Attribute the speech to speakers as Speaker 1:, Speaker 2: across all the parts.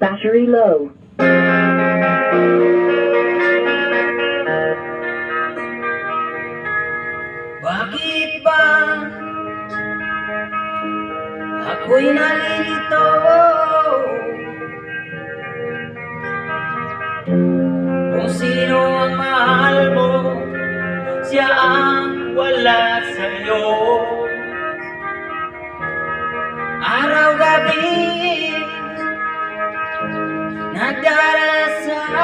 Speaker 1: Battery low.
Speaker 2: Bakit ba ako'y nalilito? Kung sino ang mahal mo, siya ang wala sa'yo. Araw-gabi nagdarasal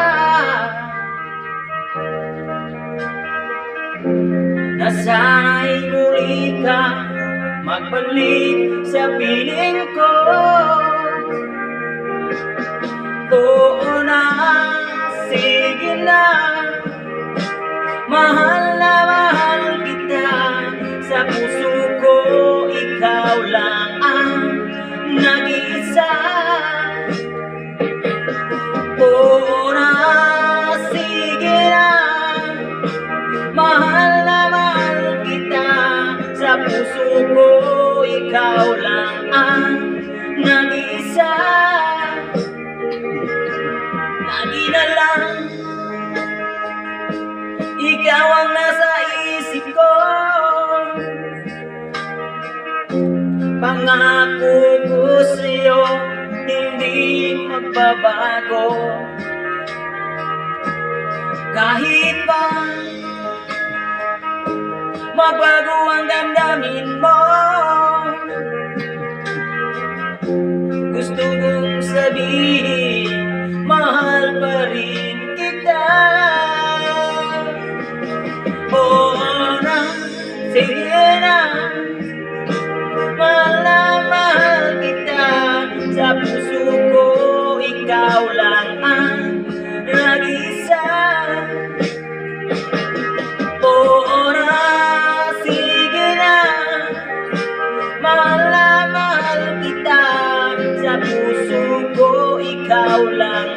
Speaker 2: na sana'y muli kang magbalik sa piling ko. Oo na, sige na, mahal kita. Sa puso ko, ikaw lang ang nag-iisa. Oo na, sige na, mahal kita. Sa puso ko, ikaw lang ang nag-iisa. Lagi na lang ikaw ang nasa isip ko. Pangako ko sa'yo, hindi magbabago. Kahit pa magbago ang damdamin mo, gusto kong sabihin, mahal pa rin kita. Oo na, sige na, mahal kita. Sa puso ko, ikaw lang ang nag-isa. Oo na, sige na, mahal kita. Sa puso ko, ikaw lang